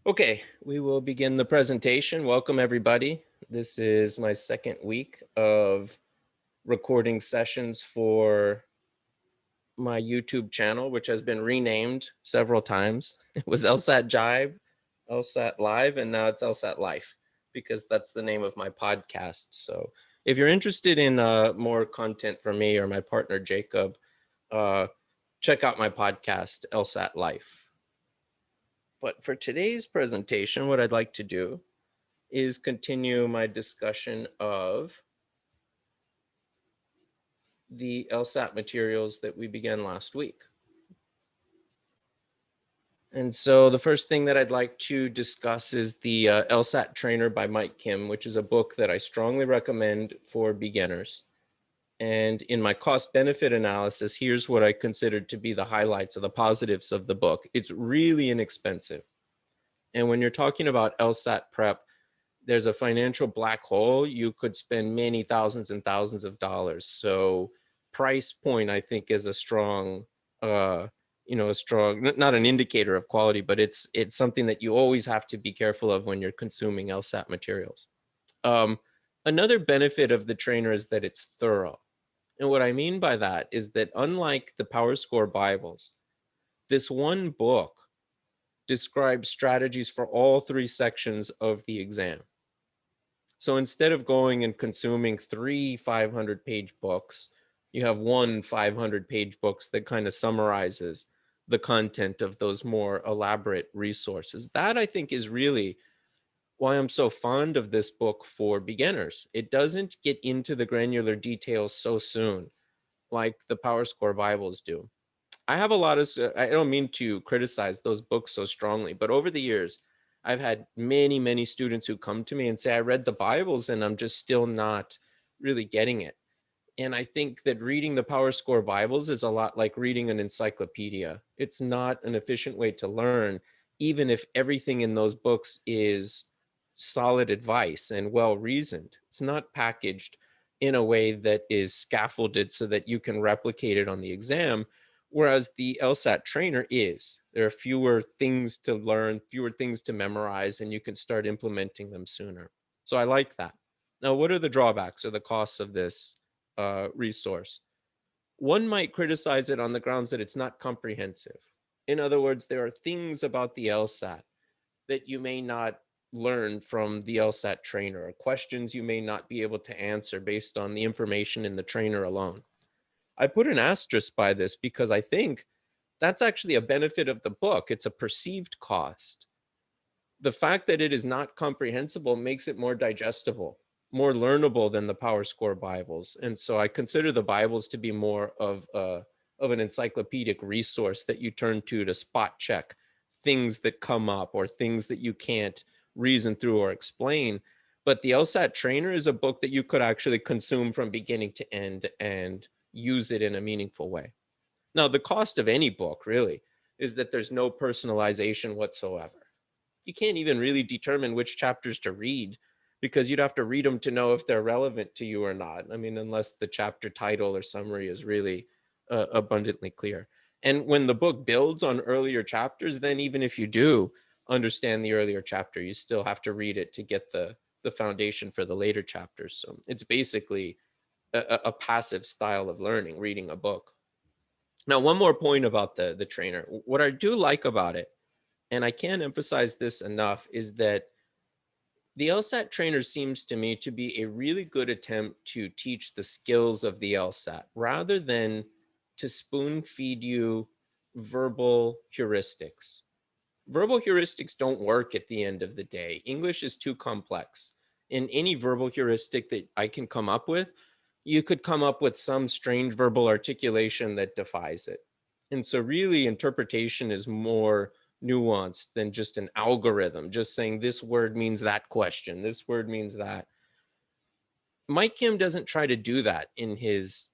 Okay, we will begin the presentation. Welcome, everybody. This is my second week of recording sessions for my YouTube channel, which has been renamed several times. It was LSAT Jive, LSAT Live, and now it's LSAT Life because that's the name of my podcast. So if you're interested in more content from me or my partner, Jacob, uh, check out my podcast, LSAT Life. But for today's presentation, what I'd like to do is continue my discussion of the LSAT materials that we began last week. And so the first thing that I'd like to discuss is the LSAT Trainer by Mike Kim, which is a book that I strongly recommend for beginners. And in my cost benefit analysis, here's what I considered to be the highlights or the positives of the book. It's really inexpensive. And when you're talking about LSAT prep, there's a financial black hole. You could spend many thousands and thousands of dollars. So price point, I think, is a strong, a strong, not an indicator of quality, but it's something that you always have to be careful of when you're consuming LSAT materials. Another benefit of the trainer is that it's thorough. And what I mean by that is that unlike the PowerScore Bibles, this one book describes strategies for all three sections of the exam. So instead of going and consuming three 500-page books, you have one 500-page books that kind of summarizes the content of those more elaborate resources. That, I think, is really why I'm so fond of this book for beginners. It doesn't get into the granular details so soon like the PowerScore Bibles do. I have a lot of, I don't mean to criticize those books so strongly, but over the years, I've had many, many students who come to me and say, I read the Bibles and I'm just still not really getting it. And I think that reading the PowerScore Bibles is a lot like reading an encyclopedia. It's not an efficient way to learn, even if everything in those books is solid advice and well reasoned. It's not packaged in a way that is scaffolded so that you can replicate it on the exam. Whereas the LSAT trainer is. There are fewer things to learn, fewer things to memorize, and you can start implementing them sooner. So I like that. Now, what are the drawbacks or the costs of this resource? One might criticize it on the grounds that it's not comprehensive. In other words, there are things about the LSAT that you may not learn from the LSAT trainer, or questions you may not be able to answer based on the information in the trainer alone. I put an asterisk by this because I think that's actually a benefit of the book. It's a perceived cost. The fact that it is not comprehensible makes it more digestible, more learnable than the PowerScore Bibles. And so I consider the Bibles to be more of an encyclopedic resource that you turn to spot check things that come up or things that you can't reason through or explain. But the LSAT Trainer is a book that you could actually consume from beginning to end and use it in a meaningful way. Now, the cost of any book really is that there's no personalization whatsoever. You can't even really determine which chapters to read because you'd have to read them to know if they're relevant to you or not. I mean, unless the chapter title or summary is really abundantly clear. And when the book builds on earlier chapters, then even if you do understand the earlier chapter, you still have to read it to get the foundation for the later chapters. So it's basically a passive style of learning, reading a book. Now, one more point about the trainer. What I do like about it, and I can't emphasize this enough, is that the LSAT trainer seems to me to be a really good attempt to teach the skills of the LSAT rather than to spoon feed you verbal heuristics. Verbal heuristics don't work at the end of the day. English is too complex. In any verbal heuristic that I can come up with, you could come up with some strange verbal articulation that defies it. And so really interpretation is more nuanced than just an algorithm, just saying this word means that question, this word means that. Mike Kim doesn't try to do that in his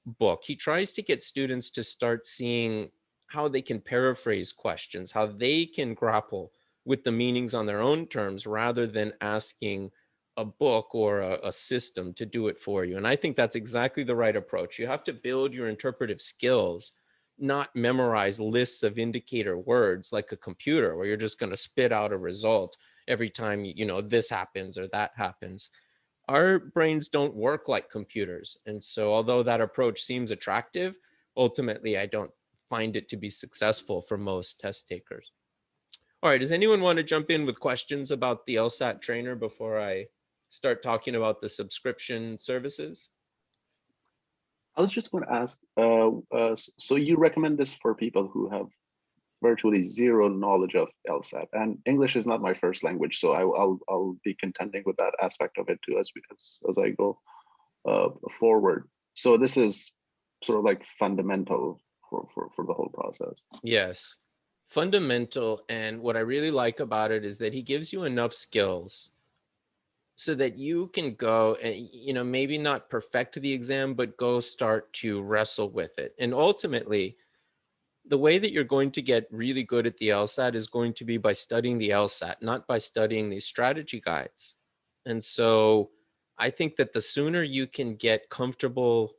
book. He tries to get students to start seeing how they can paraphrase questions, how they can grapple with the meanings on their own terms rather than asking a book or a system to do it for you. And I think that's exactly the right approach. You have to build your interpretive skills not memorize lists of indicator words like a computer where you're just going to spit out a result every time this happens or that happens. Our brains don't work like computers. And so although that approach seems attractive, ultimately I don't find it to be successful for most test takers. All right, does anyone want to jump in with questions about the LSAT trainer before I start talking about the subscription services? I was just going to ask, so you recommend this for people who have virtually zero knowledge of LSAT, and English is not my first language, so I'll be contending with that aspect of it too as I go forward. So this is sort of like fundamental for the whole process. Yes, fundamental. And what I really like about it is that he gives you enough skills so that you can go and maybe not perfect the exam, but go start to wrestle with it. And ultimately, the way that you're going to get really good at the LSAT is going to be by studying the LSAT, not by studying these strategy guides. And so I think that the sooner you can get comfortable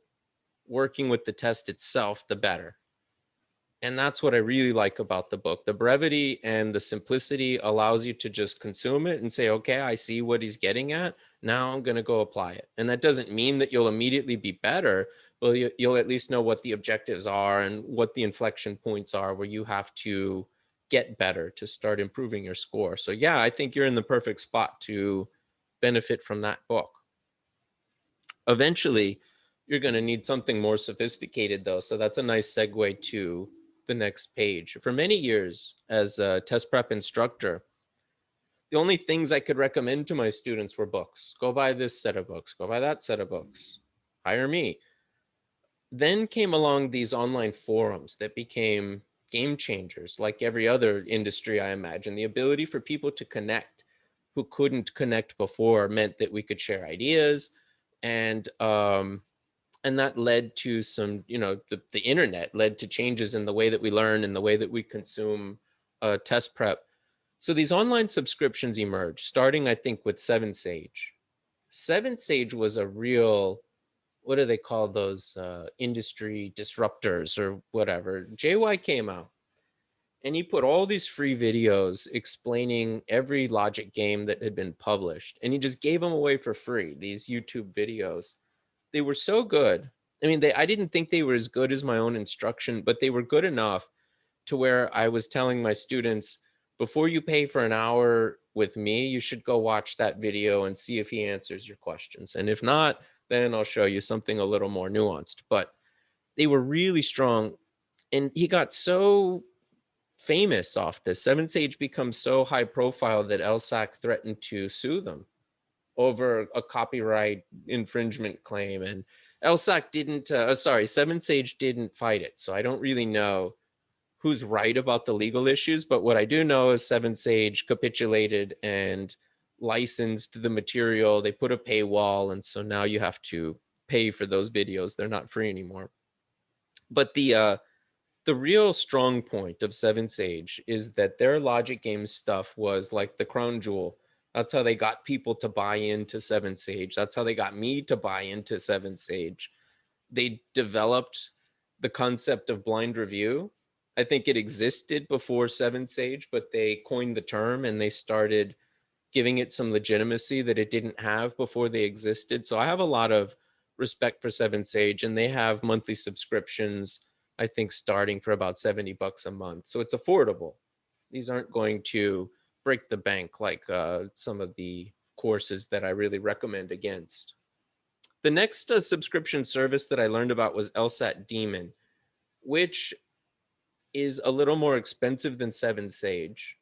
working with the test itself, the better. And that's what I really like about the book. The brevity and the simplicity allows you to just consume it and say, okay, I see what he's getting at. Now I'm going to go apply it. And that doesn't mean that you'll immediately be better, but you'll at least know what the objectives are and what the inflection points are where you have to get better to start improving your score. So yeah, I think you're in the perfect spot to benefit from that book. Eventually, you're going to need something more sophisticated though. So that's a nice segue to the next page. For many years as a test prep instructor, the only things I could recommend to my students were books. Go buy this set of books, go buy that set of books, hire me. Then came along these online forums that became game changers, like every other industry, I imagine. The ability for people to connect who couldn't connect before meant that we could share ideas, and that led to some, the internet led to changes in the way that we learn and the way that we consume test prep. So these online subscriptions emerged, starting, I think, with Seven Sage. Seven Sage was a real, what do they call those, industry disruptors or whatever. JY came out and he put all these free videos explaining every logic game that had been published. And he just gave them away for free, these YouTube videos. They were so good. I mean, I didn't think they were as good as my own instruction, but they were good enough to where I was telling my students, before you pay for an hour with me, you should go watch that video and see if he answers your questions. And if not, then I'll show you something a little more nuanced. But they were really strong. And he got so famous off this. Seven Sage becomes so high profile that LSAC threatened to sue them over a copyright infringement claim. And LSAC didn't, Seven Sage didn't fight it. So I don't really know who's right about the legal issues, but what I do know is Seven Sage capitulated and licensed the material. They put a paywall, and so now you have to pay for those videos. They're not free anymore. But the real strong point of Seven Sage is that their logic game stuff was like the crown jewel. That's how they got people to buy into Seven Sage. That's how they got me to buy into Seven Sage. They developed the concept of blind review. I think it existed before Seven Sage, but they coined the term and they started giving it some legitimacy that it didn't have before they existed. So I have a lot of respect for Seven Sage, and they have monthly subscriptions, I think starting for about $70 a month. So it's affordable. These aren't going to break the bank like some of the courses that I really recommend against. The next subscription service that I learned about was LSAT Demon, which is a little more expensive than Seven Sage,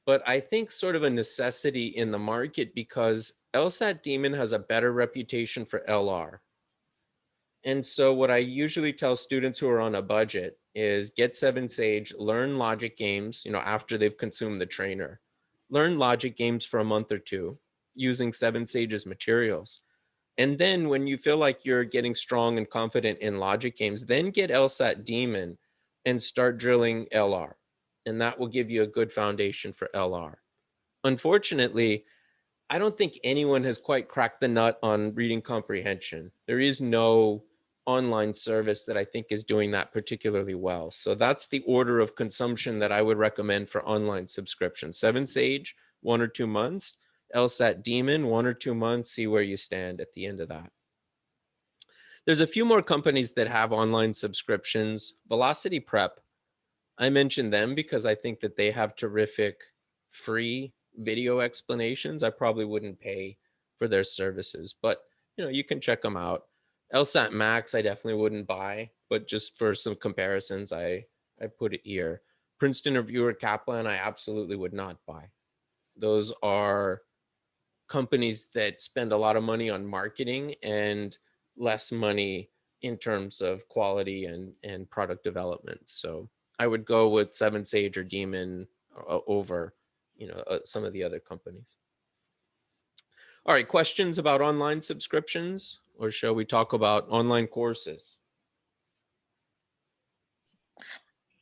but I think sort of a necessity in the market because LSAT Demon has a better reputation for LR. And so what I usually tell students who are on a budget is get Seven Sage, learn logic games, after they've consumed the trainer. Learn logic games for a month or two using Seven Sage's materials. And then when you feel like you're getting strong and confident in logic games, then get LSAT Demon and start drilling LR. And that will give you a good foundation for LR. Unfortunately, I don't think anyone has quite cracked the nut on reading comprehension. There is no online service that I think is doing that particularly well. So that's the order of consumption that I would recommend for online subscription. 7Sage, 1 or 2 months. LSAT Demon, 1 or 2 months. See where you stand at the end of that. There's a few more companies that have online subscriptions. Velocity Prep, I mentioned them because I think that they have terrific free video explanations. I probably wouldn't pay for their services, but you can check them out. LSAT Max, I definitely wouldn't buy, but just for some comparisons, I put it here. Princeton Reviewer Kaplan, I absolutely would not buy. Those are companies that spend a lot of money on marketing and less money in terms of quality and product development. So I would go with 7Sage or Demon over some of the other companies. All right, questions about online subscriptions, or shall we talk about online courses?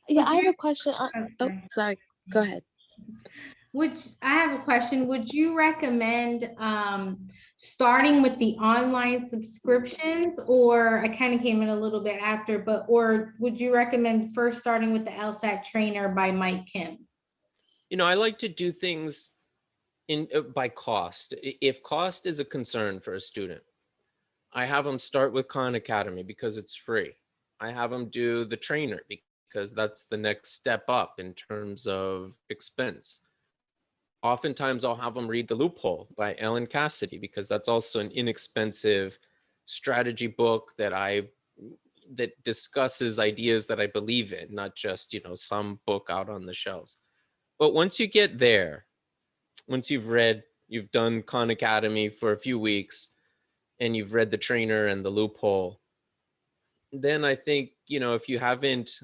Yeah, I have you- a question. Oh, sorry. Go ahead. I have a question. Would you recommend starting with the online subscriptions, or I kind of came in a little bit after, or would you recommend first starting with the LSAT Trainer by Mike Kim? I like to do things by cost. If cost is a concern for a student, I have them start with Khan Academy because it's free. I have them do the trainer because that's the next step up in terms of expense. Oftentimes I'll have them read The Loophole by Ellen Cassidy because that's also an inexpensive strategy book that discusses ideas that I believe in, not just, some book out on the shelves. But once you get there, once you've done Khan Academy for a few weeks and you've read the trainer and The Loophole, then I think, if you haven't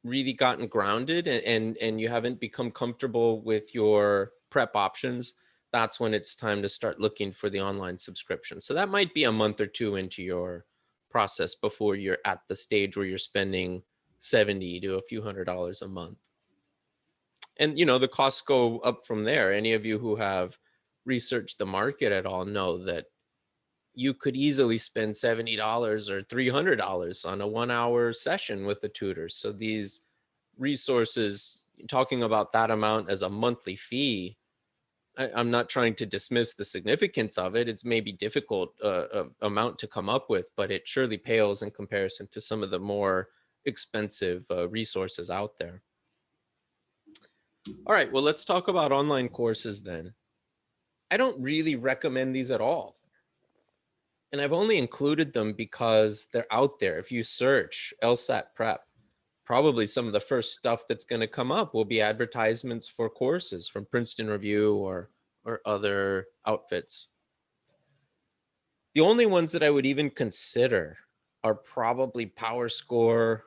really gotten grounded and you haven't become comfortable with your prep options, that's when it's time to start looking for the online subscription. So that might be a month or two into your process before you're at the stage where you're spending $70 to a few $100s a month. And the costs go up from there. Any of you who have researched the market at all know that you could easily spend $70 or $300 on a 1-hour session with a tutor. So these resources, talking about that amount as a monthly fee, I'm not trying to dismiss the significance of it. It's maybe difficult amount to come up with, but it surely pales in comparison to some of the more expensive resources out there. All right, well, let's talk about online courses then. I don't really recommend these at all. And I've only included them because they're out there. If you search LSAT prep, probably some of the first stuff that's going to come up will be advertisements for courses from Princeton Review or other outfits. The only ones that I would even consider are probably PowerScore,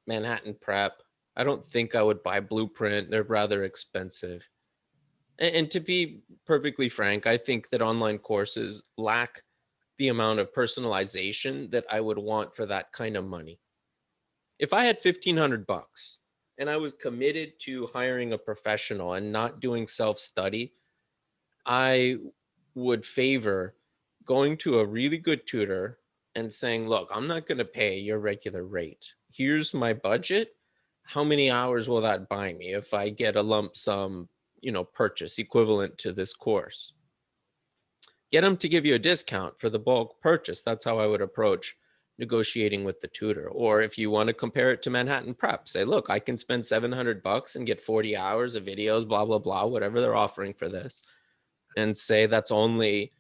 Manhattan Prep. I don't think I would buy Blueprint. They're rather expensive. And to be perfectly frank, I think that online courses lack the amount of personalization that I would want for that kind of money. If I had $1,500 and I was committed to hiring a professional and not doing self-study, I would favor going to a really good tutor and saying, look, I'm not going to pay your regular rate. Here's my budget. How many hours will that buy me if I get a lump sum, purchase equivalent to this course? Get them to give you a discount for the bulk purchase. That's how I would approach negotiating with the tutor. Or if you want to compare it to Manhattan Prep, say, look, I can spend $700 and get 40 hours of videos, blah, blah, blah, whatever they're offering for this. And say that's only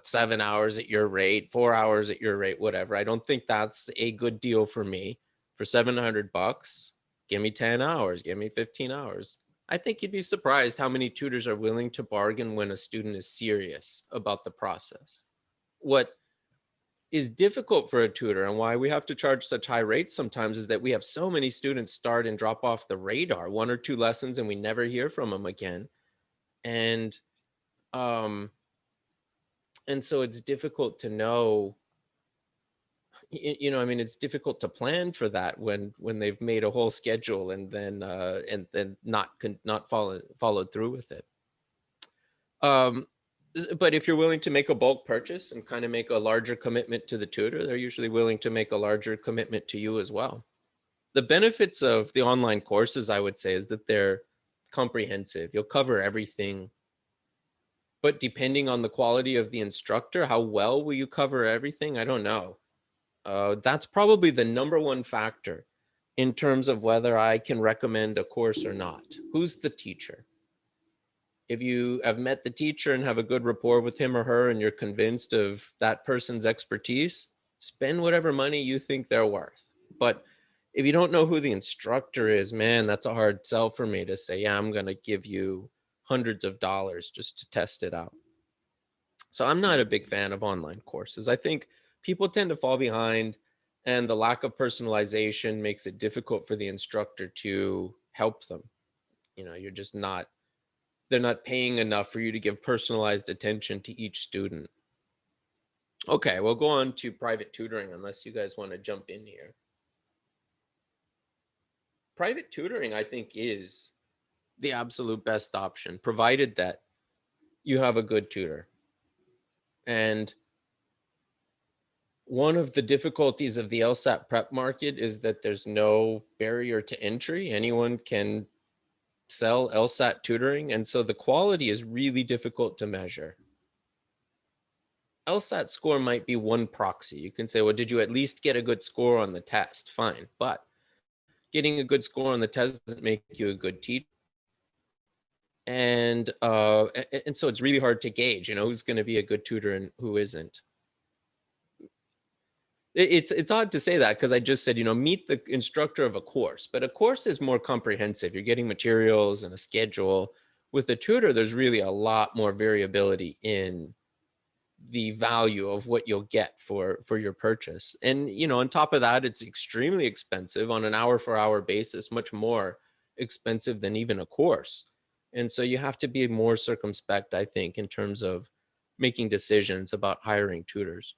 7 hours at your rate, 4 hours at your rate, whatever. I don't think that's a good deal for me. For $700, give me 10 hours, give me 15 hours. I think you'd be surprised how many tutors are willing to bargain when a student is serious about the process. What is difficult for a tutor and why we have to charge such high rates sometimes is that we have so many students start and drop off the radar, 1 or 2 lessons, and we never hear from them again. And so it's difficult to know, it's difficult to plan for that when they've made a whole schedule and then not followed through with it. But if you're willing to make a bulk purchase and kind of make a larger commitment to the tutor, they're usually willing to make a larger commitment to you as well. The benefits of the online courses, I would say, is that they're comprehensive. You'll cover everything. But depending on the quality of the instructor, how well will you cover everything? I don't know. That's probably the #1 factor in terms of whether I can recommend a course or not. Who's the teacher? If you have met the teacher and have a good rapport with him or her and you're convinced of that person's expertise, spend whatever money you think they're worth. But if you don't know who the instructor is, man, that's a hard sell for me to say, yeah, I'm going to give you hundreds of dollars just to test it out. So I'm not a big fan of online courses. I think people tend to fall behind, and the lack of personalization makes it difficult for the instructor to help them. You know, you're just not, they're not paying enough for you to give personalized attention to each student. Okay, we'll go on to private tutoring unless you guys want to jump in here. Private tutoring, I think, is the absolute best option, provided that you have a good tutor. And one of the difficulties of the LSAT prep market is that there's no barrier to entry. Anyone can sell LSAT tutoring, and so the quality is really difficult to measure. LSAT score might be one proxy. You can say, well, did you at least get a good score on the test? Fine, but getting a good score on the test doesn't make you a good teacher. And so it's really hard to gauge, you know, who's going to be a good tutor and who isn't. It's odd to say that because I just said, you know, meet the instructor of a course, but a course is more comprehensive. You're getting materials and a schedule. With a tutor, there's really a lot more variability in the value of what you'll get for your purchase. And, you know, on top of that, it's extremely expensive on an hour-for-hour basis, much more expensive than even a course. And so you have to be more circumspect, I think, in terms of making decisions about hiring tutors.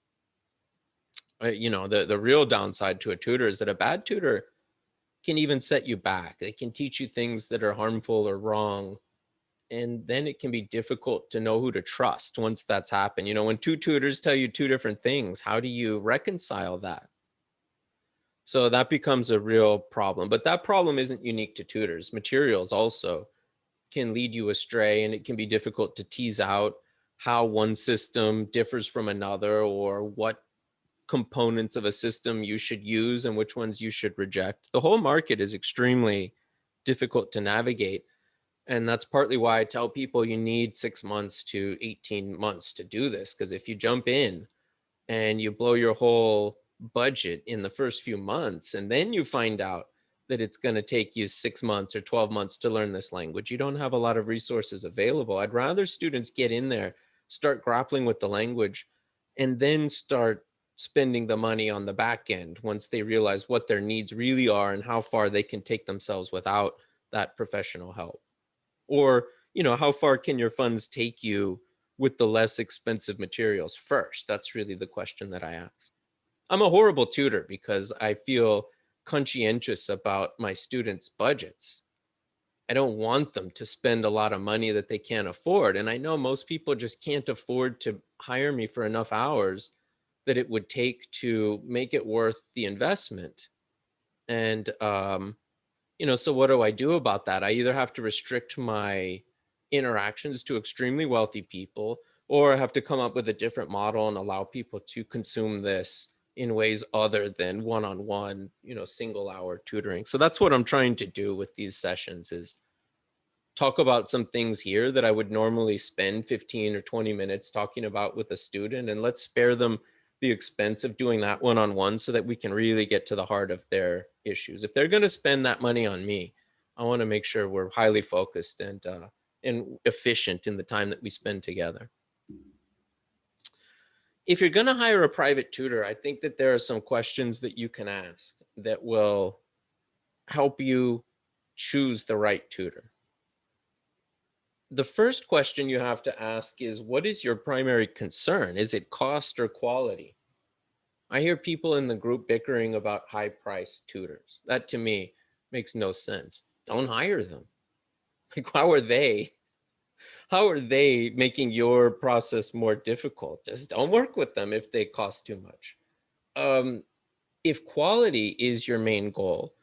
You know, the real downside to a tutor is that a bad tutor can even set you back. They can teach you things that are harmful or wrong. And then it can be difficult to know who to trust once that's happened. You know, when two tutors tell you two different things, how do you reconcile that? So that becomes a real problem. But that problem isn't unique to tutors. Materials also can lead you astray, and it can be difficult to tease out how one system differs from another, or what components of a system you should use and which ones you should reject. The whole market is extremely difficult to navigate. And that's partly why I tell people you need 6 months to 18 months to do this. Because if you jump in and you blow your whole budget in the first few months, and then you find out that it's going to take you 6 months or 12 months to learn this language, you don't have a lot of resources available. I'd rather students get in there, start grappling with the language, and then start spending the money on the back end once they realize what their needs really are and how far they can take themselves without that professional help. Or, you know, how far can your funds take you with the less expensive materials first? That's really the question that I ask. I'm a horrible tutor because I feel conscientious about my students' budgets. I don't want them to spend a lot of money that they can't afford. And I know most people just can't afford to hire me for enough hours that it would take to make it worth the investment. And, you know, so what do I do about that? I either have to restrict my interactions to extremely wealthy people, or I have to come up with a different model and allow people to consume this in ways other than one-on-one, you know, single-hour tutoring. So that's what I'm trying to do with these sessions, is talk about some things here that I would normally spend 15 or 20 minutes talking about with a student, and let's spare them the expense of doing that one-on-one so that we can really get to the heart of their issues. If they're going to spend that money on me, I want to make sure we're highly focused and efficient in the time that we spend together. If you're going to hire a private tutor, I think that there are some questions that you can ask that will help you choose the right tutor. The first question you have to ask is, what is your primary concern? Is it cost or quality? I hear people in the group bickering about high-priced tutors. That to me makes no sense. Don't hire them. Like, how are they How are they making your process more difficult? Just don't work with them if they cost too much. If quality is your main goal,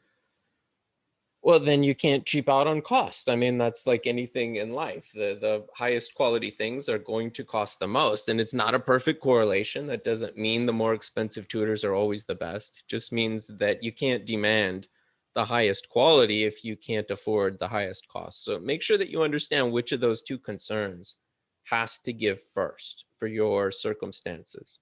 well, then you can't cheap out on cost. I mean, that's like anything in life. The highest quality things are going to cost the most. And it's not a perfect correlation. That doesn't mean the more expensive tutors are always the best. It just means that you can't demand the highest quality if you can't afford the highest cost. So make sure that you understand which of those two concerns has to give first for your circumstances.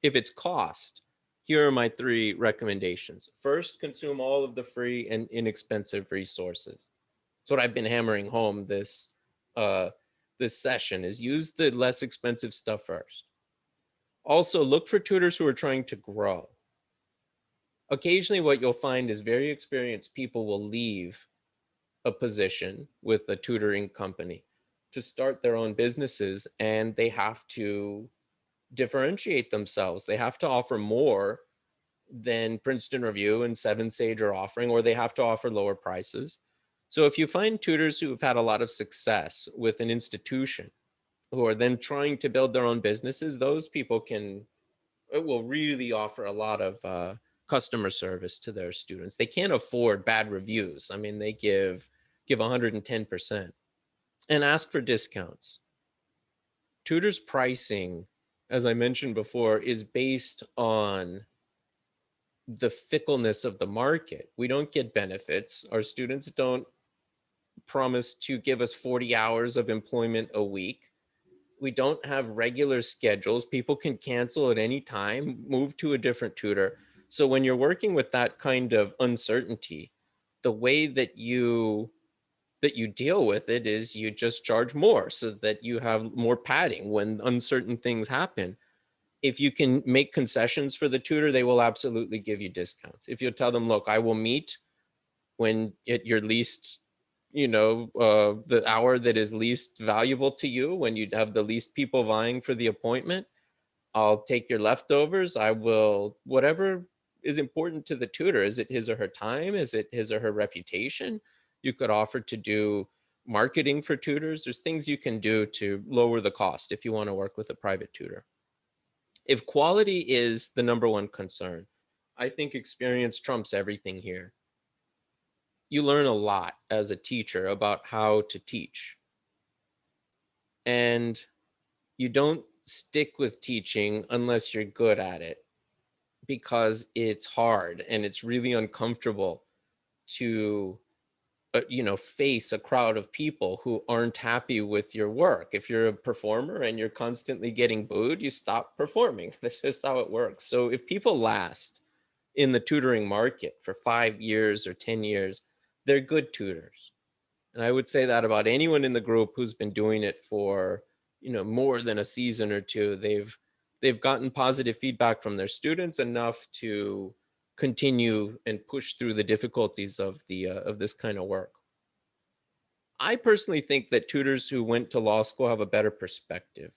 If it's cost, here are my 3 recommendations. First, consume all of the free and inexpensive resources. That's what I've been hammering home this session, is use the less expensive stuff first. Also, look for tutors who are trying to grow. Occasionally, what you'll find is very experienced people will leave a position with a tutoring company to start their own businesses, and they have to differentiate themselves. They have to offer more than Princeton Review and Seven Sage are offering, or they have to offer lower prices. So if you find tutors who have had a lot of success with an institution who are then trying to build their own businesses, those people will really offer a lot of customer service to their students. They can't afford bad reviews. I mean, they give 110% and ask for discounts. Tutors' pricing, as I mentioned before, is based on the fickleness of the market. We don't get benefits. Our students don't promise to give us 40 hours of employment a week. We don't have regular schedules. People can cancel at any time, move to a different tutor. So when you're working with that kind of uncertainty, the way that you deal with it is you just charge more so that you have more padding when uncertain things happen. If you can make concessions for the tutor, they will absolutely give you discounts. If you tell them, look, I will meet when at your least, the hour that is least valuable to you, when you have the least people vying for the appointment, I'll take your leftovers. I will, whatever is important to the tutor. Is it his or her time? Is it his or her reputation? You could offer to do marketing for tutors. There's things you can do to lower the cost if you want to work with a private tutor. If quality is the number one concern, I think experience trumps everything here. You learn a lot as a teacher about how to teach. And you don't stick with teaching unless you're good at it, because it's hard and it's really uncomfortable to face a crowd of people who aren't happy with your work. If you're a performer and you're constantly getting booed, you stop performing. That's just how it works. So if people last in the tutoring market for 5 years or 10 years, they're good tutors. And I would say that about anyone in the group who's been doing it for, more than a season or two. They've gotten positive feedback from their students enough to continue and push through the difficulties of this kind of work. I personally think that tutors who went to law school have a better perspective.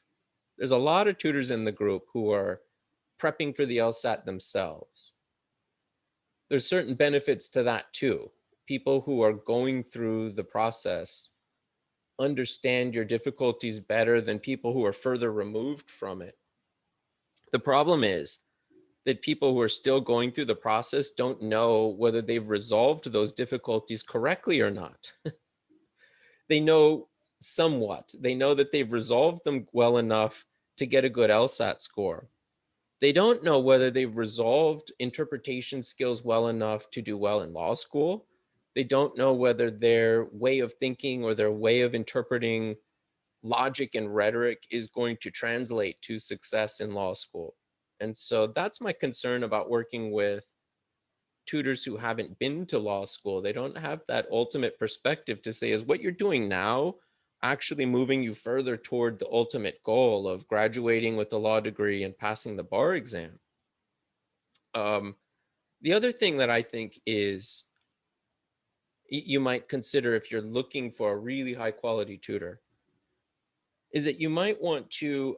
There's a lot of tutors in the group who are prepping for the LSAT themselves. There's certain benefits to that too. People who are going through the process understand your difficulties better than people who are further removed from it. The problem is that people who are still going through the process don't know whether they've resolved those difficulties correctly or not. They know somewhat. They know that they've resolved them well enough to get a good LSAT score. They don't know whether they've resolved interpretation skills well enough to do well in law school. They don't know whether their way of thinking or their way of interpreting logic and rhetoric is going to translate to success in law school. And so that's my concern about working with tutors who haven't been to law school. They don't have that ultimate perspective to say, is what you're doing now actually moving you further toward the ultimate goal of graduating with a law degree and passing the bar exam? The other thing that I think is you might consider if you're looking for a really high quality tutor is that you might want to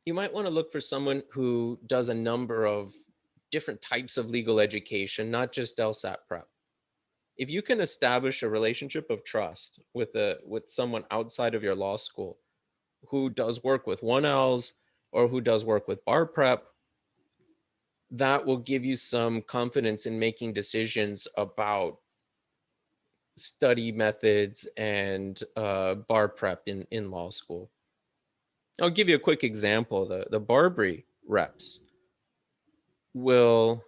look for someone who does a number of different types of legal education, not just LSAT prep. if you can establish a relationship of trust with someone outside of your law school who does work with 1Ls or who does work with bar prep, that will give you some confidence in making decisions about study methods and bar prep in law school. I'll give you a quick example. The Barbary reps will,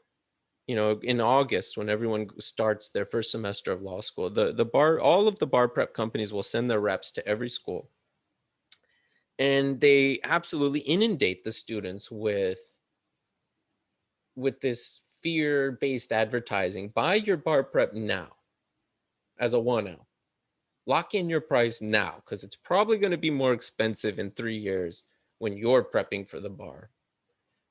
in August, when everyone starts their first semester of law school, all of the bar prep companies will send their reps to every school. And they absolutely inundate the students with this fear-based advertising. Buy your bar prep now as a 1L. Lock in your price now, because it's probably going to be more expensive in 3 years when you're prepping for the bar.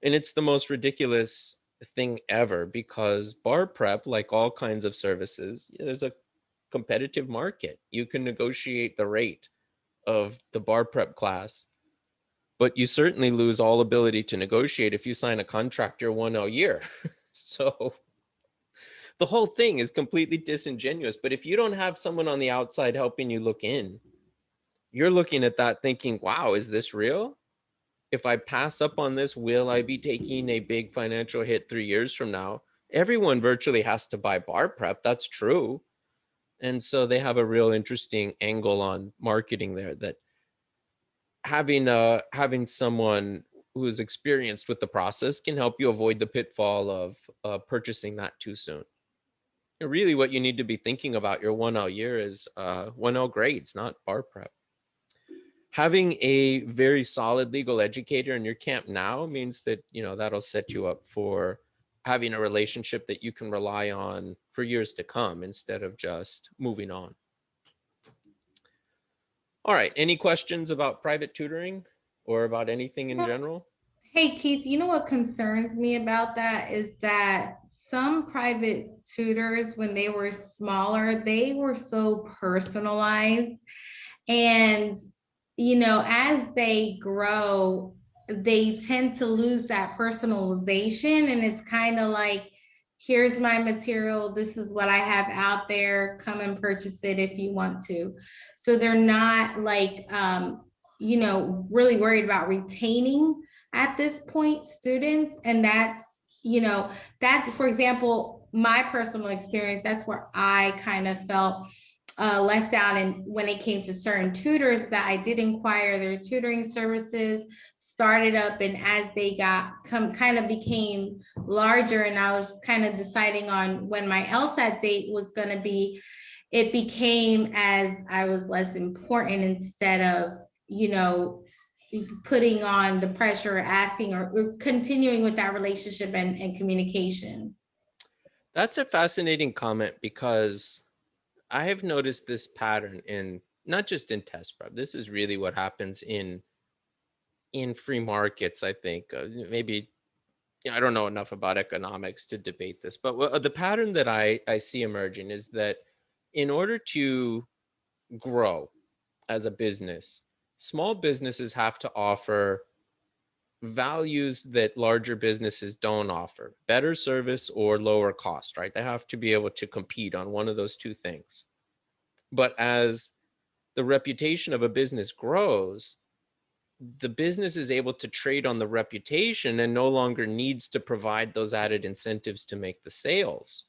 And it's the most ridiculous thing ever, because bar prep, like all kinds of services, there's a competitive market. You can negotiate the rate of the bar prep class, but you certainly lose all ability to negotiate if you sign a contract your 1L year. So the whole thing is completely disingenuous. But if you don't have someone on the outside helping you look in, you're looking at that thinking, wow, is this real? If I pass up on this, will I be taking a big financial hit 3 years from now? Everyone virtually has to buy bar prep. That's true. And so they have a real interesting angle on marketing there, that having someone who is experienced with the process can help you avoid the pitfall of purchasing that too soon. And really what you need to be thinking about your 1L year is 1L grades, not bar prep. Having a very solid legal educator in your camp now means that, that'll set you up for having a relationship that you can rely on for years to come instead of just moving on. All right, any questions about private tutoring or about anything in general? Hey, Keith, you know what concerns me about that is that some private tutors, when they were smaller, they were so personalized. And, as they grow, they tend to lose that personalization. And it's kind of like, here's my material. This is what I have out there. Come and purchase it if you want to. So they're not like, really worried about retaining at this point students. And that's, for example, my personal experience. That's where I kind of felt left out. And when it came to certain tutors that I did inquire, their tutoring services started up, and as they kind of became larger, and I was kind of deciding on when my LSAT date was going to be, it became as I was less important, instead of, putting on the pressure, asking or continuing with that relationship and communication. That's a fascinating comment, because I have noticed this pattern in not just in test prep. This is really what happens in free markets, I think. Maybe I don't know enough about economics to debate this, but the pattern that I see emerging is that in order to grow as a business, small businesses have to offer values that larger businesses don't offer: better service or lower cost, right? They have to be able to compete on one of those two things. But as the reputation of a business grows, the business is able to trade on the reputation and no longer needs to provide those added incentives to make the sales.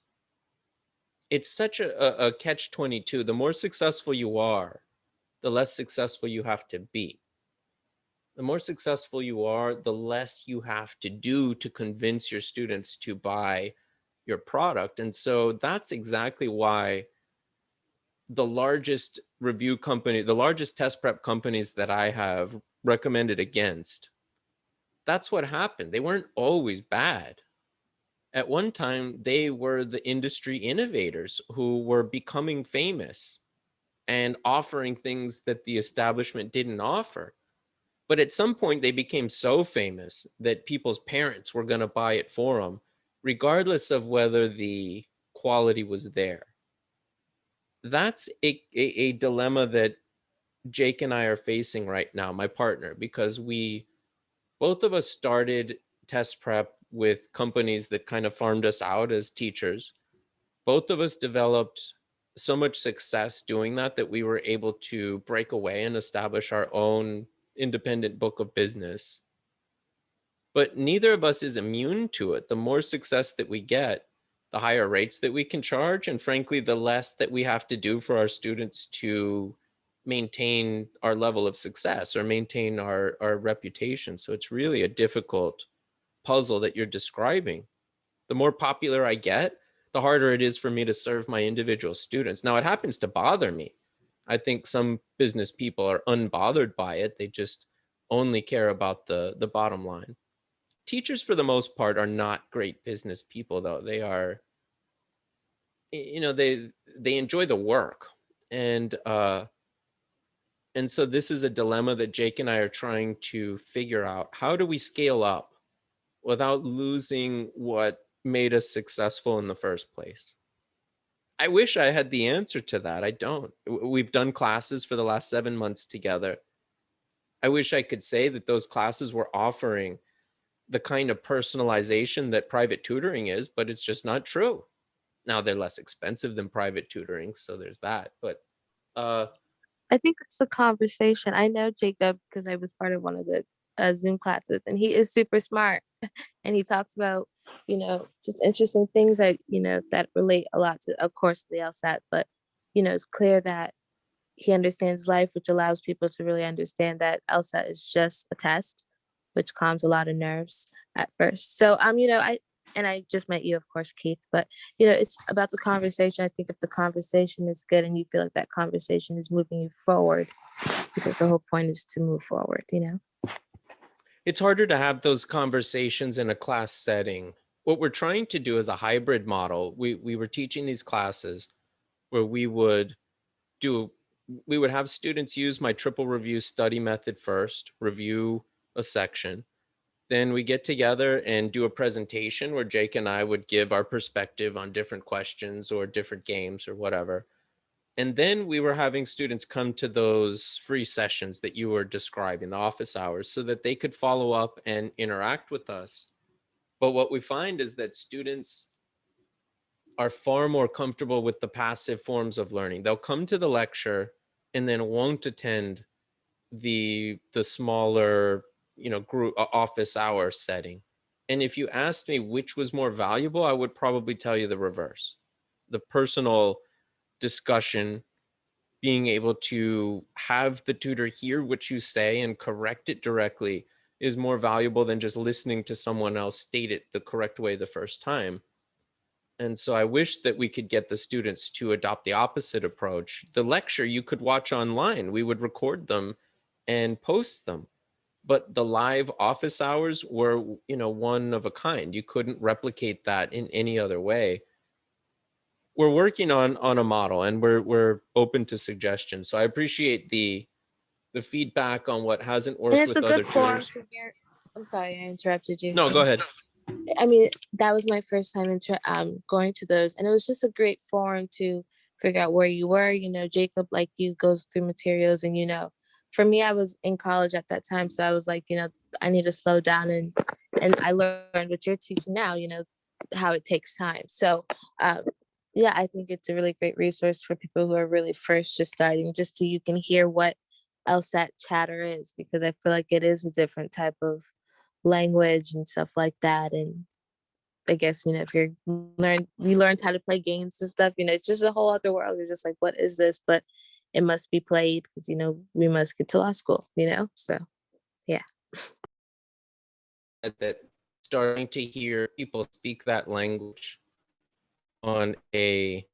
It's such a catch-22. The more successful you are, the less successful you have to be. The more successful you are, the less you have to do to convince your students to buy your product. And so that's exactly why the largest review company, the largest test prep companies that I have recommended against, that's what happened. They weren't always bad. At one time, they were the industry innovators who were becoming famous and offering things that the establishment didn't offer. But at some point, they became so famous that people's parents were going to buy it for them, regardless of whether the quality was there. That's a dilemma that Jake and I are facing right now, my partner, because both of us started test prep with companies that kind of farmed us out as teachers. Both of us developed so much success doing that that we were able to break away and establish our own independent book of business. But neither of us is immune to it. The more success that we get, the higher rates that we can charge, and frankly, the less that we have to do for our students to maintain our level of success or maintain our reputation. So it's really a difficult puzzle that you're describing. The more popular I get, the harder it is for me to serve my individual students. Now, it happens to bother me. I think some business people are unbothered by it. They just only care about the bottom line. Teachers, for the most part, are not great business people, though. They are, you know, they enjoy the work. And so this is a dilemma that Jake and I are trying to figure out. How do we scale up without losing what made us successful in the first place? I wish I had the answer to that. I don't. We've done classes for the last 7 months together. I wish I could say that those classes were offering the kind of personalization that private tutoring is, but it's just not true. Now, they're less expensive than private tutoring, so there's that. But I think it's the conversation. I know Jacob because I was part of one of the Zoom classes, and he is super smart. And he talks about, just interesting things that, that relate a lot to, of course, the LSAT. But, it's clear that he understands life, which allows people to really understand that LSAT is just a test, which calms a lot of nerves at first. So, I just met you, of course, Keith, but, it's about the conversation. I think if the conversation is good and you feel like that conversation is moving you forward, because the whole point is to move forward, it's harder to have those conversations in a class setting. What we're trying to do is a hybrid model. We were teaching these classes where we would have students use my triple review study method first, review a section. Then we get together and do a presentation where Jake and I would give our perspective on different questions or different games or whatever. And then we were having students come to those free sessions that you were describing, the office hours, so that they could follow up and interact with us. But what we find is that students are far more comfortable with the passive forms of learning. They'll come to the lecture and then won't attend the smaller, group office hour setting. And if you asked me which was more valuable, I would probably tell you the reverse. The personal discussion, being able to have the tutor hear what you say and correct it directly, is more valuable than just listening to someone else state it the correct way the first time. And so I wish that we could get the students to adopt the opposite approach. The lecture you could watch online. We would record them and post them. But the live office hours were, one of a kind. You couldn't replicate that in any other way. We're working on a model, and we're open to suggestions. So I appreciate the feedback on what hasn't worked and it's with a other good forum tutors. to hear. I'm sorry, I interrupted you. No, go ahead. I mean, that was my first time going to those, and it was just a great forum to figure out where you were. Jacob, like you, goes through materials, and for me, I was in college at that time, so I was like, I need to slow down, and I learned what you're teaching now. How it takes time. So, yeah, I think it's a really great resource for people who are really first just starting, just so you can hear what LSAT chatter is, because I feel like it is a different type of language and stuff like that. And I guess, if you learned how to play games and stuff, it's just a whole other world. You're just like, what is this? But it must be played because, we must get to law school, so yeah. That starting to hear people speak that language on a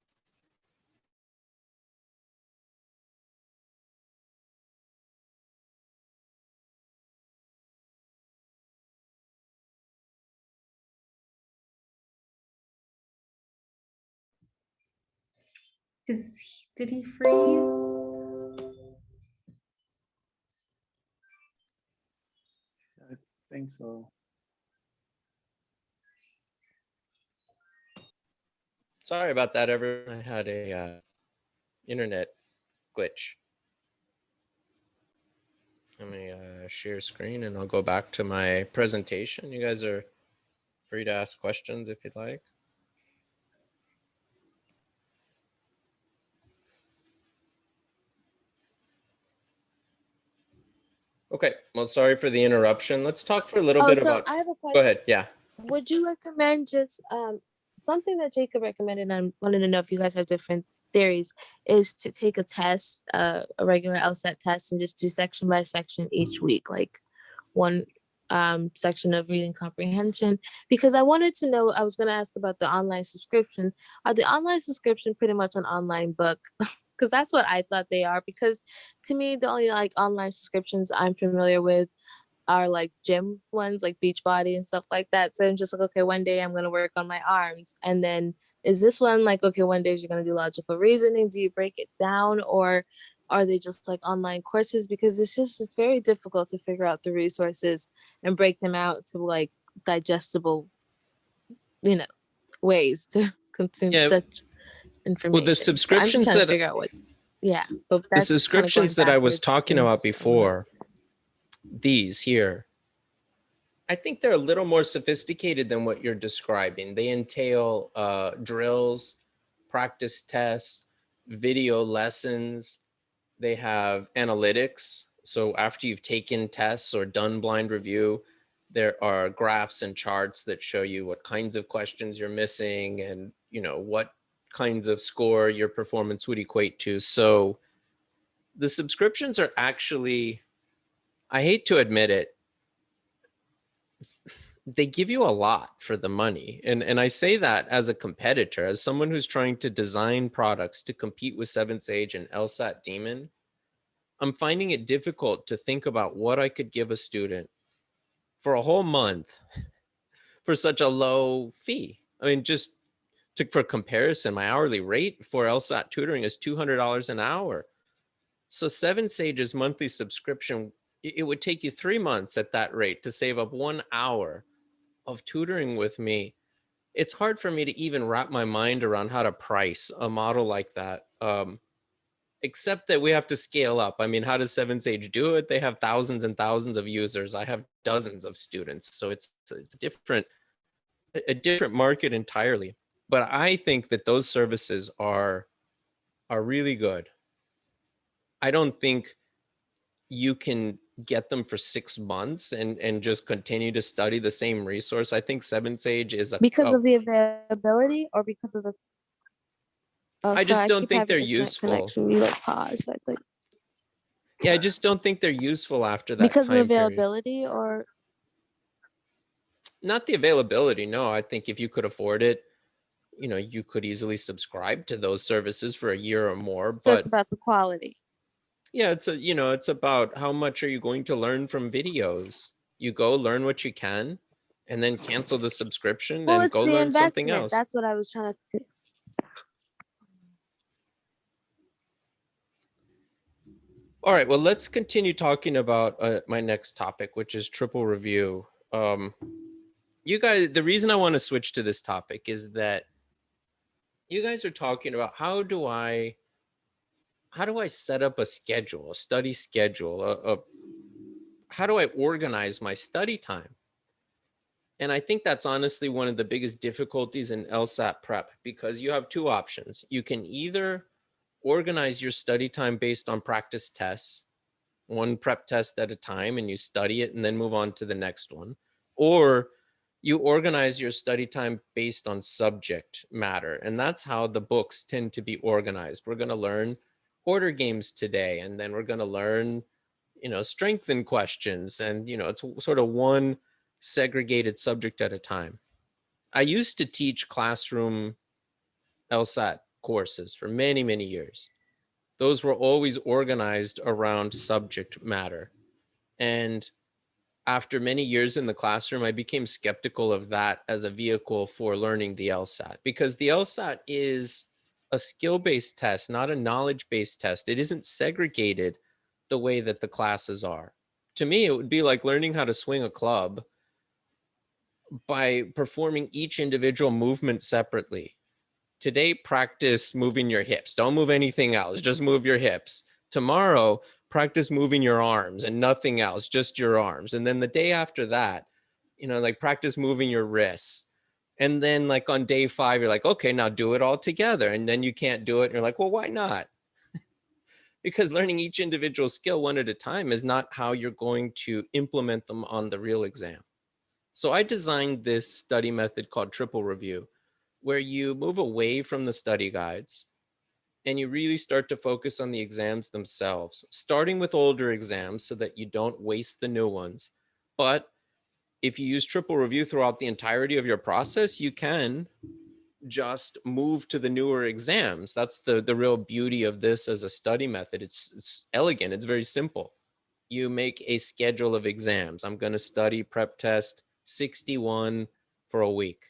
Did he freeze? I think so. Sorry about that, everyone. I had a internet glitch. Let me share screen, and I'll go back to my presentation. You guys are free to ask questions if you'd like. Okay, well, sorry for the interruption. Let's talk for a little Oh, bit so about, I have a go question. ahead, yeah. Would you recommend just something that Jacob recommended? I wanted to know if you guys have different theories. Is to take a test, a regular LSAT test, and just do section by section each week, like one section of reading comprehension. Because I wanted to know, I was going to ask about the online subscription. Are the online subscription pretty much an online book? Because that's what I thought they are. Because to me, the only like online subscriptions I'm familiar with are like gym ones, like Beachbody and stuff like that. So I'm just like, okay, one day I'm gonna work on my arms, and then is this one like, okay, one day you're gonna do logical reasoning? Do you break it down, or are they just like online courses? Because it's very difficult to figure out the resources and break them out to like digestible, you know, ways to consume Yeah, such well, the information. So I'm just subscriptions trying to that figure out what, yeah, but the that's kind of going subscriptions that I was backwards talking in about some way. before, these here, I think they're a little more sophisticated than what you're describing. They entail drills, practice tests, video lessons. They have analytics. So after you've taken tests or done blind review, there are graphs and charts that show you what kinds of questions you're missing and, you know, what kinds of score your performance would equate to. So the subscriptions are actually, I hate to admit it, they give you a lot for the money. And I say that as a competitor, as someone who's trying to design products to compete with 7Sage and LSAT Demon. I'm finding it difficult to think about what I could give a student for a whole month for such a low fee. I mean, just for comparison, my hourly rate for LSAT tutoring is $200 an hour. So 7Sage's monthly subscription, it would take you 3 months at that rate to save up 1 hour of tutoring with me. It's hard for me to even wrap my mind around how to price a model like that. Except that we have to scale up. I mean, how does 7Sage do it? They have thousands and thousands of users. I have dozens of students. So it's a different market entirely. But I think that those services are really good. I don't think you can get them for 6 months and just continue to study the same resource. I think 7Sage is Because of the availability, or because of the, oh, I sorry, just I don't keep think having they're internet useful. connection. You like pause. So I like, Yeah, I just don't think they're useful after that because of time period. availability, or Not the availability. No, I think if you could afford it, you know, you could easily subscribe to those services for a year or more. so it's But about the quality. yeah, you know, it's about how much are you going to learn from videos. You go learn what you can and then cancel the subscription Well, and it's go the learn something investment. else. That's what I was trying to. All right, well, let's continue talking about my next topic, which is triple review. You guys, the reason I want to switch to this topic is that you guys are talking about how do I set up a schedule, a study schedule, how do I organize my study time? And I think that's honestly one of the biggest difficulties in LSAT prep, because you have two options. You can either organize your study time based on practice tests, one prep test at a time, and you study it and then move on to the next one. Or you organize your study time based on subject matter. And that's how the books tend to be organized. We're going to learn order games today, and then we're going to learn, you know, strengthen questions. And, you know, it's sort of one segregated subject at a time. I used to teach classroom LSAT courses for many, many years. Those were always organized around subject matter. And after many years in the classroom, I became skeptical of that as a vehicle for learning the LSAT, because the LSAT is a skill-based test, not a knowledge-based test. It isn't segregated the way that the classes are. To me, it would be like learning how to swing a club by performing each individual movement separately. Today, practice moving your hips. Don't move anything else, just move your hips. Tomorrow, practice moving your arms and nothing else, just your arms. And then the day after that, you know, like practice moving your wrists. And then like on day 5, you're like, okay, now do it all together. And then you can't do it. And you're like, well, why not? because learning each individual skill one at a time is not how you're going to implement them on the real exam. So I designed this study method called triple review, where you move away from the study guides and you really start to focus on the exams themselves, starting with older exams so that you don't waste the new ones. But if you use triple review throughout the entirety of your process, you can just move to the newer exams. That's the real beauty of this as a study method. It's elegant, it's very simple. You make a schedule of exams. I'm going to study prep test 61 for a week.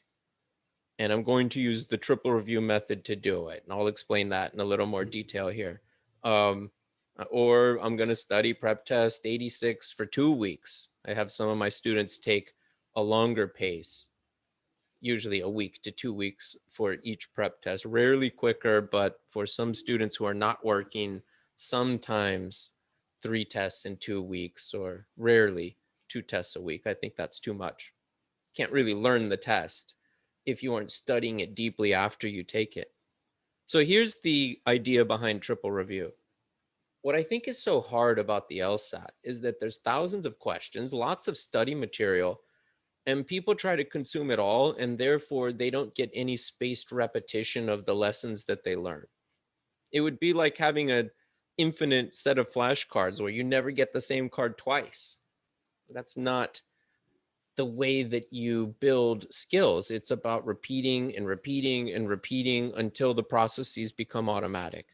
And I'm going to use the triple review method to do it. And I'll explain that in a little more detail here. Or I'm going to study prep test 86 for 2 weeks. I have some of my students take a longer pace, usually a week to 2 weeks for each prep test, rarely quicker, but for some students who are not working, sometimes 3 tests in 2 weeks, or rarely 2 tests a week. I think that's too much. Can't really learn the test if you aren't studying it deeply after you take it. So here's the idea behind triple review. What I think is so hard about the LSAT is that there's thousands of questions, lots of study material, and people try to consume it all, and therefore they don't get any spaced repetition of the lessons that they learn. It would be like having an infinite set of flashcards where you never get the same card twice. That's not the way that you build skills. It's about repeating and repeating and repeating until the processes become automatic.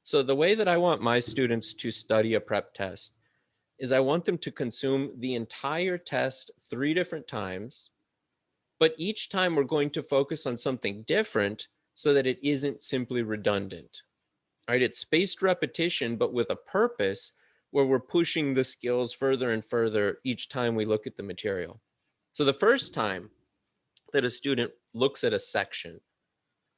So the way that I want my students to study a prep test is I want them to consume the entire test 3 different times, but each time we're going to focus on something different so that it isn't simply redundant. All right, it's spaced repetition, but with a purpose where we're pushing the skills further and further each time we look at the material. So the first time that a student looks at a section,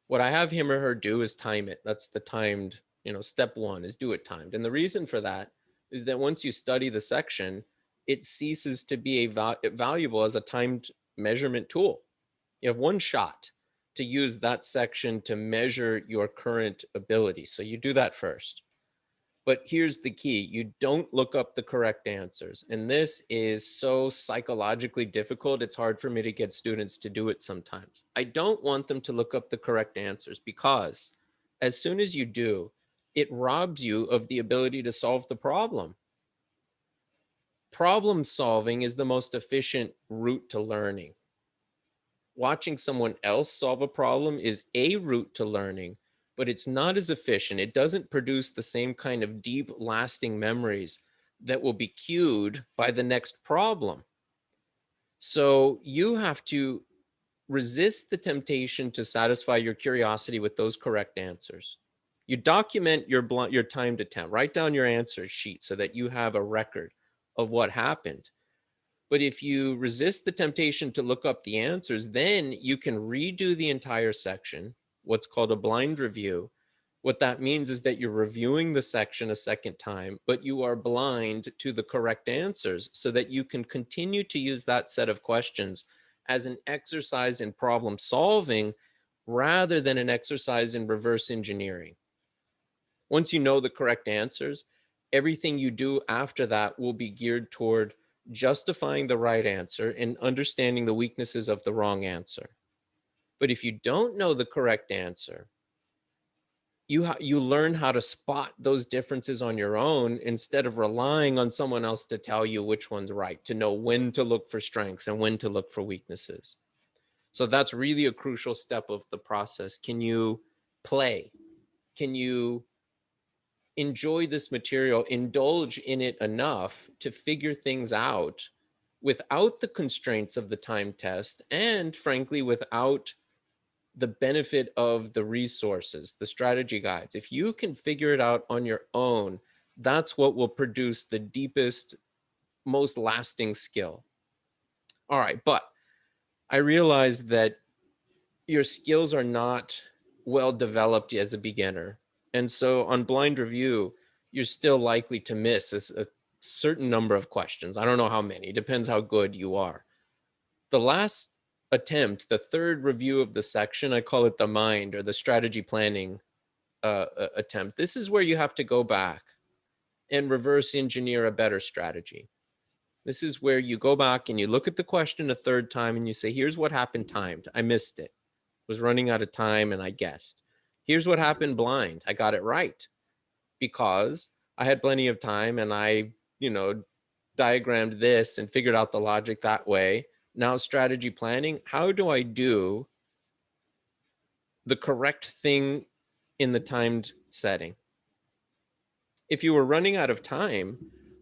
what I have him or her do is time it. That's the timed, step 1 is do it timed. And the reason for that is that once you study the section, it ceases to be valuable as a timed measurement tool. You have one shot to use that section to measure your current ability. So you do that first. But here's the key. You don't look up the correct answers. And this is so psychologically difficult. It's hard for me to get students to do it sometimes. I don't want them to look up the correct answers because as soon as you do, it robs you of the ability to solve the problem. Problem solving is the most efficient route to learning. Watching someone else solve a problem is a route to learning, but it's not as efficient. It doesn't produce the same kind of deep, lasting memories that will be cued by the next problem. So you have to resist the temptation to satisfy your curiosity with those correct answers. You document your timed attempt. Write down your answer sheet so that you have a record of what happened. But if you resist the temptation to look up the answers, then you can redo the entire section, what's called a blind review. What that means is that you're reviewing the section a second time, but you are blind to the correct answers so that you can continue to use that set of questions as an exercise in problem solving rather than an exercise in reverse engineering. Once you know the correct answers, everything you do after that will be geared toward justifying the right answer and understanding the weaknesses of the wrong answer. But if you don't know the correct answer, you learn how to spot those differences on your own instead of relying on someone else to tell you which one's right, to know when to look for strengths and when to look for weaknesses. So that's really a crucial step of the process. Can you play? Can you enjoy this material, indulge in it enough to figure things out without the constraints of the time test and frankly, without the benefit of the resources, the strategy guides? If you can figure it out on your own, that's what will produce the deepest, most lasting skill. All right, but I realize that your skills are not well developed as a beginner. And so on blind review, you're still likely to miss a certain number of questions. I don't know how many, it depends how good you are. The last attempt, the third review of the section, I call it the mind or the strategy planning attempt. This is where you have to go back and reverse engineer a better strategy. This is where you go back and you look at the question a third time and you say, here's what happened timed. I missed it. Was running out of time and I guessed. Here's what happened blind. I got it right because I had plenty of time and I, diagrammed this and figured out the logic that way. Now strategy planning, how do I do the correct thing in the timed setting? If you were running out of time,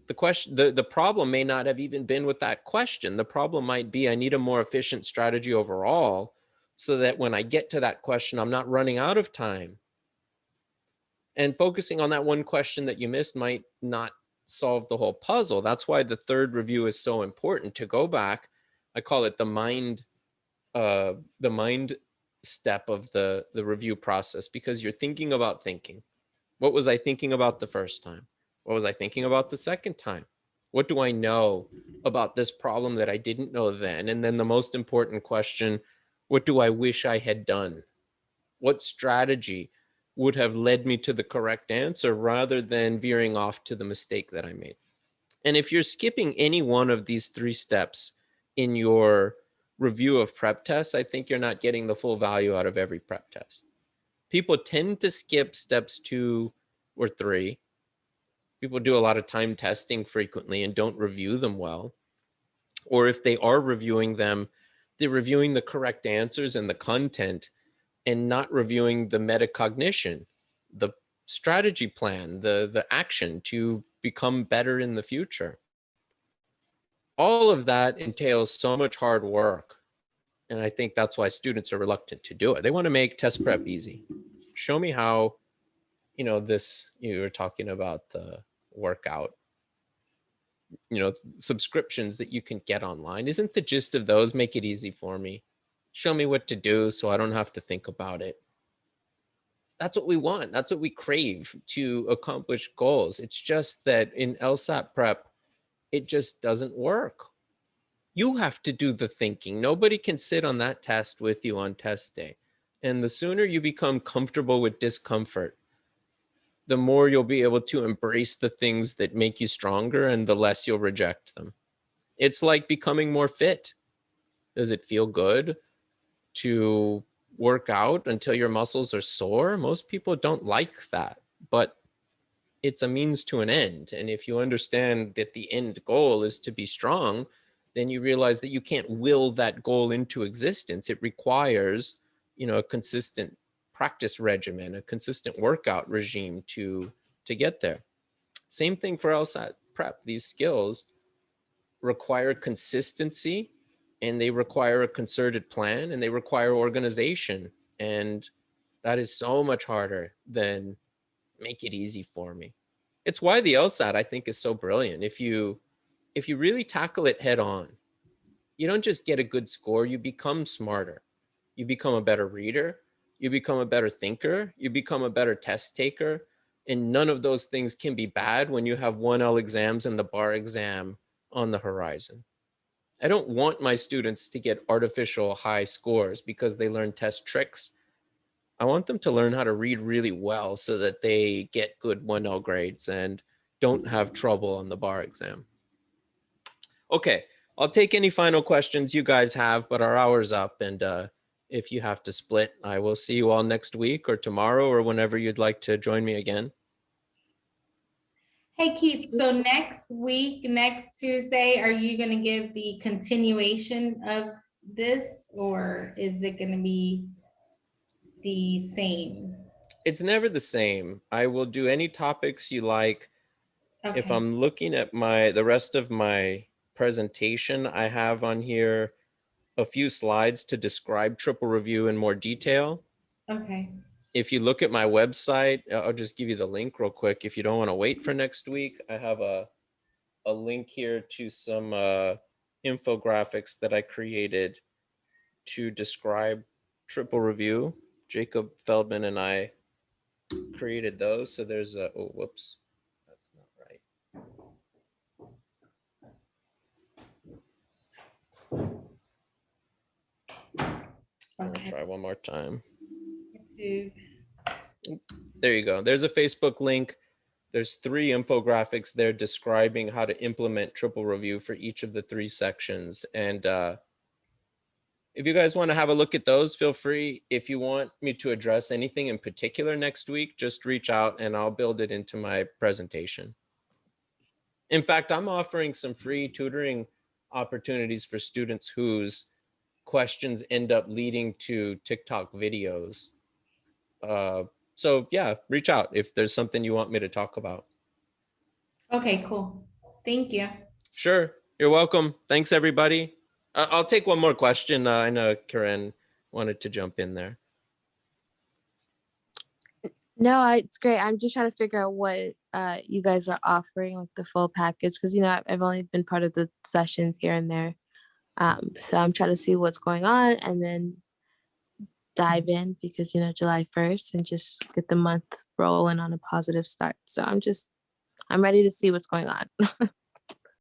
the problem may not have even been with that question. The problem might be I need a more efficient strategy overall so that when I get to that question, I'm not running out of time. And focusing on that one question that you missed might not solve the whole puzzle. That's why the third review is so important, to go back. I call it the mind step of the review process, because you're thinking about thinking. What was I thinking about the first time? What was I thinking about the second time? What do I know about this problem that I didn't know then? And then the most important question, what do I wish I had done? What strategy would have led me to the correct answer rather than veering off to the mistake that I made? And if you're skipping any one of these three steps in your review of prep tests, I think you're not getting the full value out of every prep test. People tend to skip steps 2 or 3. People do a lot of time testing frequently and don't review them well. Or if they are reviewing them, they're reviewing the correct answers and the content and not reviewing the metacognition, the strategy plan, the action to become better in the future. All of that entails so much hard work. And I think that's why students are reluctant to do it. They want to make test prep easy. Show me how, this, you were talking about the workout, subscriptions that you can get online. Isn't the gist of those, make it easy for me? Show me what to do so I don't have to think about it. That's what we want. That's what we crave to accomplish goals. It's just that in LSAT prep, it just doesn't work. You have to do the thinking. Nobody can sit on that test with you on test day. And the sooner you become comfortable with discomfort, the more you'll be able to embrace the things that make you stronger and the less you'll reject them. It's like becoming more fit. Does it feel good to work out until your muscles are sore? Most people don't like that, but it's a means to an end. And if you understand that the end goal is to be strong, then you realize that you can't will that goal into existence. It requires, a consistent practice regimen, a consistent workout regime to get there. Same thing for LSAT prep. These skills require consistency, and they require a concerted plan, and they require organization. And that is so much harder than make it easy for me. It's why the LSAT, I think, is so brilliant. If you really tackle it head on, you don't just get a good score, you become smarter. You become a better reader, you become a better thinker, you become a better test taker. And none of those things can be bad when you have 1L exams and the bar exam on the horizon. I don't want my students to get artificial high scores because they learn test tricks. I want them to learn how to read really well so that they get good 1L grades and don't have trouble on the bar exam. Okay, I'll take any final questions you guys have, but our hour's up. And if you have to split, I will see you all next week or tomorrow or whenever you'd like to join me again. Hey, Keith, so next week, next Tuesday, are you going to give the continuation of this, or is it going to be the same? It's never the same. I will do any topics you like. Okay. If I'm looking at the rest of my presentation, I have on here a few slides to describe triple review in more detail. Okay. If you look at my website, I'll just give you the link real quick. If you don't want to wait for next week, I have a link here to some infographics that I created to describe triple review. Jacob Feldman and I created those. So there's a, oh, whoops, that's not right. I'm gonna try one more time. Dude. There you go. There's a Facebook link There's 3 infographics there describing how to implement triple review for each of the 3 sections. And if you guys want to have a look at those, feel free. If you want me to address anything in particular next week, just reach out and I'll build it into my presentation. In fact, I'm offering some free tutoring opportunities for students whose questions end up leading to TikTok videos. So yeah, reach out if there's something you want me to talk about. Okay, cool. Thank you. Sure, you're welcome. Thanks, everybody. I'll take one more question. I know Karen wanted to jump in there. No, it's great. I'm just trying to figure out what you guys are offering, like the full package, because you know I've only been part of the sessions here and there. So I'm trying to see what's going on and then dive in because you know July 1st and just get the month rolling on a positive start. So I'm ready to see what's going on.